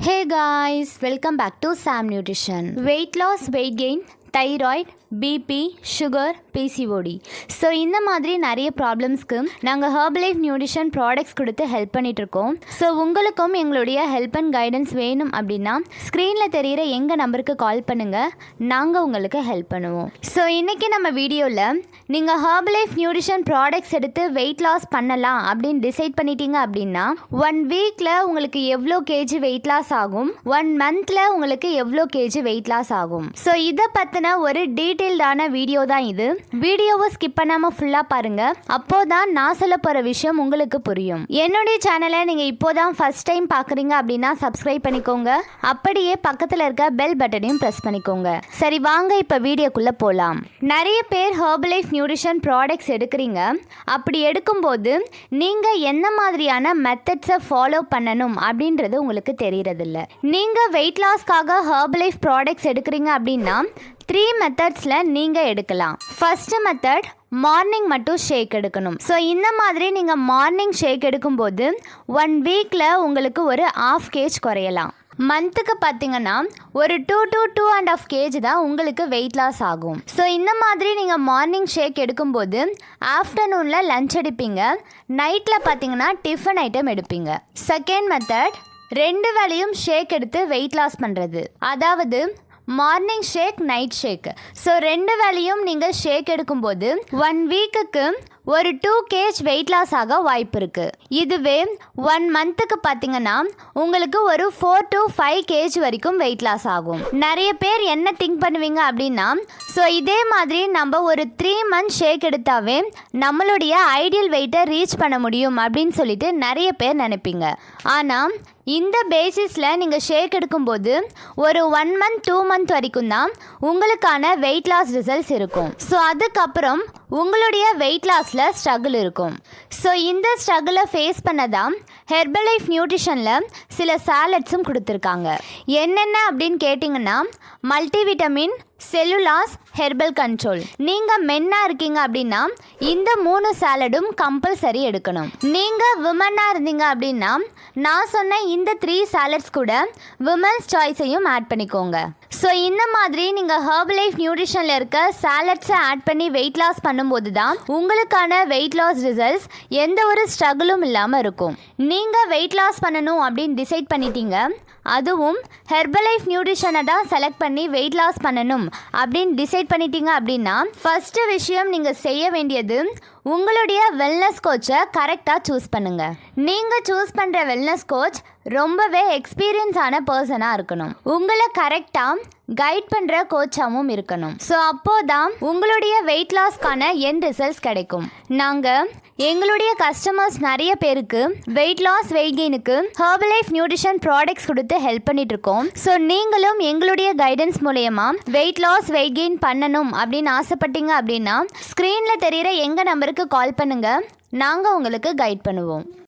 Hey guys, welcome back to Sam Nutrition. Weight loss, weight gain, thyroid, BP, sugar, PCOD. So இந்த மாதிரி நிறைய ப்ராப்ளம்ஸ்க்கு நாங்கள் Herbalife nutrition products கொடுத்து help பண்ணிகிட்ருக்கோம். ஸோ உங்களுக்கும் எங்களுடைய ஹெல்ப் அண்ட் கைடன்ஸ் வேணும் அப்படின்னா ஸ்க்ரீனில் தெரிகிற எங்கள் நம்பருக்கு கால் பண்ணுங்கள், நாங்கள் உங்களுக்கு ஹெல்ப் பண்ணுவோம். ஸோ இன்றைக்கி நம்ம வீடியோவில் நீங்கள் ஹெர்பலைஃப் நியூட்ரிஷன் ப்ராடக்ட்ஸ் எடுத்து வெயிட் லாஸ் பண்ணலாம் அப்படின்னு டிசைட் பண்ணிட்டீங்க அப்படின்னா 1 வீக்கில் உங்களுக்கு எவ்வளோ கேஜி வெயிட் லாஸ் ஆகும், 1 மந்தில் உங்களுக்கு எவ்வளோ கேஜி வெயிட் லாஸ் ஆகும். ஸோ இதை பற்றின ஒரு டீட்டெயில்டான வீடியோ தான் இது. வீடியோவை ஸ்கிப் பண்ணாமல் ஃபுல்லாக பாருங்கள், அப்போதான் நான் சொல்ல போகிற விஷயம் உங்களுக்கு புரியும். என்னுடைய சேனலை நீங்கள் இப்போதான் ஃபர்ஸ்ட் டைம் பார்க்குறீங்க அப்படின்னா சப்ஸ்கிரைப் பண்ணிக்கோங்க, அப்படியே பக்கத்தில் இருக்க பெல் பட்டனையும் ப்ரெஸ் பண்ணிக்கோங்க. சரி வாங்க இப்போ வீடியோக்குள்ளே போகலாம். நிறைய பேர் ஹெர்பலைஃப் நியூட்ரிஷன் ப்ராடக்ட்ஸ் எடுக்கிறீங்க. அப்படி எடுக்கும்போது நீங்கள் என்ன மாதிரியான மெத்தட்ஸை ஃபாலோ பண்ணணும் அப்படின்றது உங்களுக்கு தெரியறதில்ல. நீங்கள் வெயிட் லாஸ்க்காக ஹெர்பலைஃப் ப்ராடக்ட்ஸ் எடுக்கிறீங்க அப்படின்னா 3 மெத்தட்ஸில் நீங்கள் எடுக்கலாம். ஃபர்ஸ்ட் மெத்தட், மார்னிங் மட்டும் ஷேக் எடுக்கணும். ஸோ இந்த மாதிரி நீங்கள் மார்னிங் ஷேக் எடுக்கும்போது 1 வீக்கில் உங்களுக்கு ஒரு 1/2 kg குறையலாம். மந்த்துக்கு பார்த்தீங்கன்னா ஒரு 2 to 2.5 kg தான் உங்களுக்கு வெயிட் லாஸ் ஆகும். ஸோ இந்த மாதிரி நீங்கள் மார்னிங் ஷேக் எடுக்கும்போது ஆஃப்டர்நூனில் லஞ்ச் எடுப்பீங்க, நைட்டில் பார்த்தீங்கன்னா டிஃபன் ஐட்டம் எடுப்பீங்க. செகண்ட் மெத்தட், 2 வேளையும் ஷேக் எடுத்து வெயிட் லாஸ் பண்ணுறது, அதாவது மார்னிங் ஷேக், நைட் ஷேக். ஸோ 2 வேளையும் நீங்கள் ஷேக் எடுக்கும்போது 1 வீக்குக்கு ஒரு 2 kg வெயிட் லாஸ் ஆக வாய்ப்பு இருக்குது. இதுவே 1 மந்த்துக்கு பார்த்தீங்கன்னா உங்களுக்கு ஒரு 4 to 5 kg வரைக்கும் வெயிட் லாஸ் ஆகும். நிறைய பேர் என்ன திங்க் பண்ணுவீங்க அப்படின்னா, ஸோ இதே மாதிரி நம்ம ஒரு 3 months ஷேக் எடுத்தாவே நம்மளுடைய ஐடியல் வெயிட்டை ரீச் பண்ண முடியும் அப்படின்னு சொல்லிட்டு நிறைய பேர் நினைப்பீங்க. ஆனால் இந்த பேசிஸில் நீங்கள் ஷேக் எடுக்கும்போது ஒரு 1 month 2 month வரைக்கும் தான் உங்களுக்கான வெயிட் லாஸ் ரிசல்ட்ஸ் இருக்கும். ஸோ அதுக்கப்புறம் உங்களுடைய வெயிட் லாஸில் ஸ்ட்ரகிள் இருக்கும். ஸோ இந்த ஸ்ட்ரகிளை ஃபேஸ் பண்ணதான் ஹெர்பலைஃப் நியூட்ரிஷனில் சில சாலட்ஸும் கொடுத்துருக்காங்க. என்னென்ன அப்படின்னு கேட்டிங்கன்னா, மல்டிவிட்டமின், செல்லுலாஸ், ஹெர்பல் கண்ட்ரோல். நீங்கள் மென்னாக இருக்கீங்க அப்படின்னா இந்த 3 சாலடும் கம்பல்சரி எடுக்கணும். நீங்கள் விமனாக இருந்தீங்க அப்படின்னா நான் சொன்ன இந்த 3 சாலட்ஸ் கூட விமன்ஸ் சாய்ஸையும் ஆட் பண்ணிக்கோங்க. ஸோ இந்த மாதிரி நீங்கள் ஹெர்பலைஃப் நியூட்ரிஷனில் இருக்க சாலட்ஸை ஆட் பண்ணி வெயிட் லாஸ் பண்ணும்போது தான் உங்களுக்கான வெயிட் லாஸ் ரிசல்ட்ஸ் எந்த ஒரு ஸ்ட்ரகிளும் இல்லாமல் இருக்கும். நீங்கள் வெயிட் லாஸ் பண்ணணும் அப்படின்னு டிசைட் பண்ணிட்டீங்க, அதுவும் ஹெர்பலைஃப் நியூட்ரிஷனை தான் செலக்ட் பண்ணி வெயிட் லாஸ் பண்ணணும் அப்படின்னு டிசைட் பண்ணிட்டீங்க அப்படின்னா ஃபர்ஸ்ட் விஷயம் நீங்கள் செய்ய வேண்டியது உங்களுடைய வெல்னஸ் கோச்சை கரெக்டாக சூஸ் பண்ணுங்கள். நீங்கள் சூஸ் பண்ணுற வெல்னஸ் கோச் ரொம்பவே எக்ஸ்பீரியன்ஸ் ஆன பர்சனாக இருக்கணும், உங்களை கரெக்டாக கைட் பண்ணுற கோச்சாகவும் இருக்கணும். ஸோ அப்போதான் உங்களுடைய வெயிட் லாஸ்க்கான எண்ட் ரிசல்ட்ஸ் கிடைக்கும். நாங்கள் எங்களுடைய கஸ்டமர்ஸ் நிறைய பேருக்கு வெயிட் லாஸ், வெயிட் கெயினுக்கு ஹெர்பலைஃப் நியூட்ரிஷன் ப்ராடக்ட்ஸ் கொடுத்து ஹெல்ப் பண்ணிட்டு இருக்கோம். ஸோ நீங்களும் எங்களுடைய கைடன்ஸ் மூலயமா வெயிட் லாஸ், வெயிட் கெயின் பண்ணணும் அப்படின்னு ஆசைப்பட்டீங்க அப்படின்னா ஸ்க்ரீனில் தெரிகிற எங்கள் நம்பருக்கு கால் பண்ணுங்கள், நாங்கள் உங்களுக்கு கைட் பண்ணுவோம்.